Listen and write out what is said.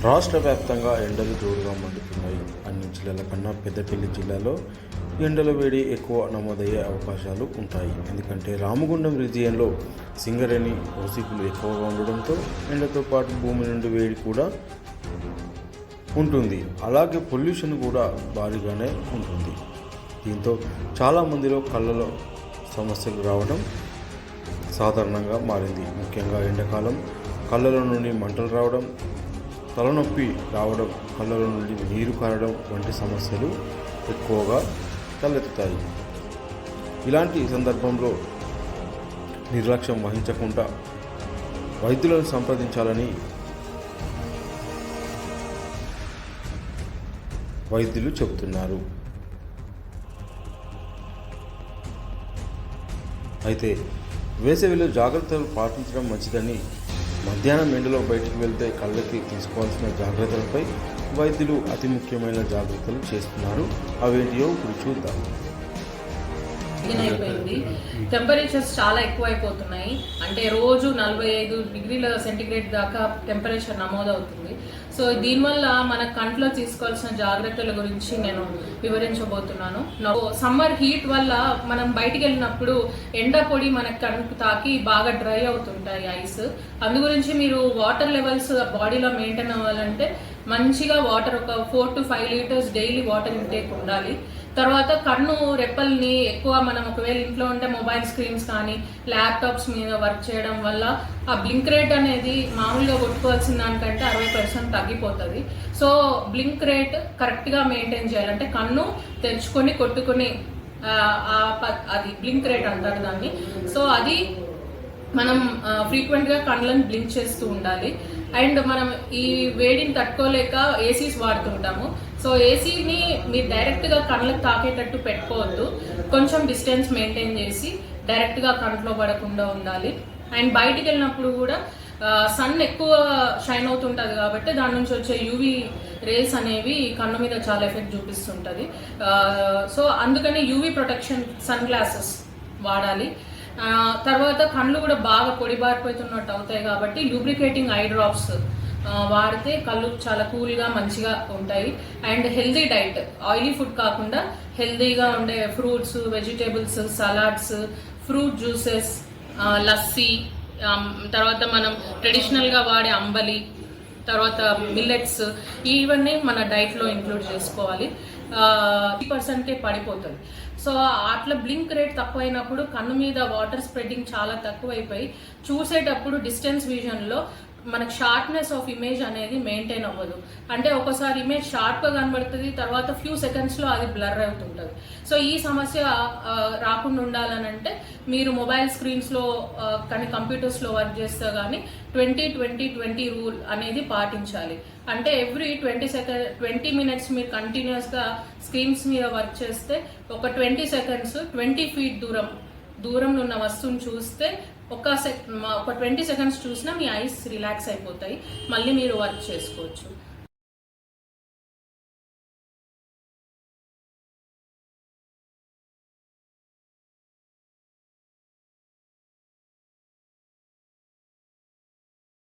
రాష్ట్ర వ్యాప్తంగా ఎండలు జోరుగా మండుతున్నాయి. అన్ని జిల్లాల కన్నా పెద్దపల్లి జిల్లాలో ఎండల వేడి ఎక్కువ నమోదయ్యే అవకాశాలు ఉంటాయి. ఎందుకంటే రామగుండం రీజియన్లో సింగరేణి ఓసిపులు ఎక్కువగా ఉండడంతో ఎండతో పాటు భూమి నుండి వేడి కూడా ఉంటుంది. అలాగే పొల్యూషన్ కూడా భారీగానే ఉంటుంది. దీంతో చాలామందిలో కళ్ళలో సమస్యలు రావడం సాధారణంగా మారింది. ముఖ్యంగా ఎండాకాలం కళ్ళలో నుండి మంటలు రావడం, తలనొప్పి రావడం, కళ్ళలో నుండి నీరు కారడం వంటి సమస్యలు ఎక్కువగా తలెత్తుతాయి. ఇలాంటి సందర్భంలో నిర్లక్ష్యం వహించకుండా వైద్యులను సంప్రదించాలని వైద్యులు చెబుతున్నారు. అయితే వేసవిలో జాగ్రత్తలు పాటించడం మంచిదని, మధ్యాహ్నం ఎండలో బయటకు వెళ్తే కళ్ళకి తీసుకోవాల్సిన జాగ్రత్తలపై వైద్యులు అతి ముఖ్యమైన జాగ్రత్తలు చేస్తున్నారు. అవేంటియో ఇప్పుడు చూద్దాం. అయిపోయింది. టెంపరేచర్స్ చాలా ఎక్కువ అయిపోతున్నాయి. అంటే రోజు 45 డిగ్రీల సెంటిగ్రేడ్ దాకా టెంపరేచర్ నమోదవుతుంది. సో దీనివల్ల మన కంట్లో తీసుకోవాల్సిన జాగ్రత్తల గురించి నేను వివరించబోతున్నాను. సమ్మర్ హీట్ వల్ల మనం బయటికి వెళ్ళినప్పుడు ఎండ పొడి మన కనుకు తాకి బాగా డ్రై అవుతుంటాయి ఐస్. అందు గురించి మీరు వాటర్ లెవెల్స్ బాడీలో మెయింటైన్ అవ్వాలంటే మంచిగా వాటర్ ఒక 4 to 5 litres daily water intake ఉండాలి. తర్వాత కన్ను రెప్పల్ని ఎక్కువ మనం ఒకవేళ ఇంట్లో ఉంటే మొబైల్ స్క్రీన్స్ కానీ ల్యాప్టాప్స్ మీద వర్క్ చేయడం వల్ల ఆ బ్లింక్ రేట్ అనేది మామూలుగా కొట్టుకోవాల్సిన దానికంటే 60% తగ్గిపోతుంది. సో బ్లింక్ రేట్ కరెక్ట్గా మెయింటైన్ చేయాలంటే కన్ను తెరుచుకొని కొట్టుకొని అది బ్లింక్ రేట్ అంటారు దాన్ని. సో అది మనం ఫ్రీక్వెంట్గా కళ్ళని బ్లింక్ చేస్తూ ఉండాలి. అండ్ మనం ఈ వేడిని తట్టుకోలేక ఏసీస్ వాడుతుంటాము. సో ఏసీని మీరు డైరెక్ట్గా కళ్ళకి తాకేటట్టు పెట్టుకోవద్దు. కొంచెం డిస్టెన్స్ మెయింటైన్ చేసి డైరెక్ట్గా కంట్లో పడకుండా ఉండాలి. అండ్ బయటికి వెళ్ళినప్పుడు కూడా సన్ ఎక్కువ షైన్ అవుతుంటుంది కాబట్టి దాని నుంచి వచ్చే యూవీ రేస్ అనేవి కన్ను మీద చాలా ఎఫెక్ట్ చూపిస్తుంటుంది. సో అందుకని యూవీ ప్రొటెక్షన్ సన్ గ్లాసెస్ వాడాలి. తర్వాత కళ్ళు కూడా బాగా పొడిబారిపోతున్నట్టు అవుతాయి కాబట్టి లూబ్రికేటింగ్ ఐ డ్రాప్స్ వాడితే కళ్ళు చాలా కూల్గా మంచిగా ఉంటాయి. And healthy diet, oily food కాకుండా హెల్దీగా ఉండే fruits, vegetables, salads, fruit juices, lassi, తర్వాత మనం ట్రెడిషనల్గా వాడే అంబలి, తర్వాత మిల్లెట్స్, ఇవన్నీ మన డైట్లో ఇంక్లూడ్ చేసుకోవాలి. 3%కే పడిపోతుంది. సో అట్లా బ్లింక్ రేట్ తక్కువైనప్పుడు కన్ను మీద వాటర్ స్ప్రెడ్డింగ్ చాలా తక్కువైపోయి చూసేటప్పుడు డిస్టెన్స్ విజన్లో మనకు షార్ప్నెస్ ఆఫ్ ఇమేజ్ అనేది మెయింటైన్ అవ్వదు. అంటే ఒకసారి ఇమేజ్ షార్ప్గా కనబడుతుంది, తర్వాత ఫ్యూ సెకండ్స్లో అది బ్లర్ అవుతుంటుంది. సో ఈ సమస్య రాకుండా ఉండాలనంటే మీరు మొబైల్ స్క్రీన్స్లో కానీ కంప్యూటర్స్లో వర్క్ చేస్తే కానీ 20-20-20 రూల్ అనేది పాటించాలి. అంటే ఎవ్రీ 20 మినిట్స్ మీరు కంటిన్యూస్గా స్క్రీన్స్ మీద వర్క్ చేస్తే ఒక 20 సెకండ్స్ 20 ఫీట్ దూరంలో ఉన్న వస్తువుని చూస్తే ఒక 20 సెకండ్స్ చూసినా మీ ఐస్ రిలాక్స్ అయిపోతాయి. మళ్ళీ మీరు వర్క్ చేసుకోవచ్చు.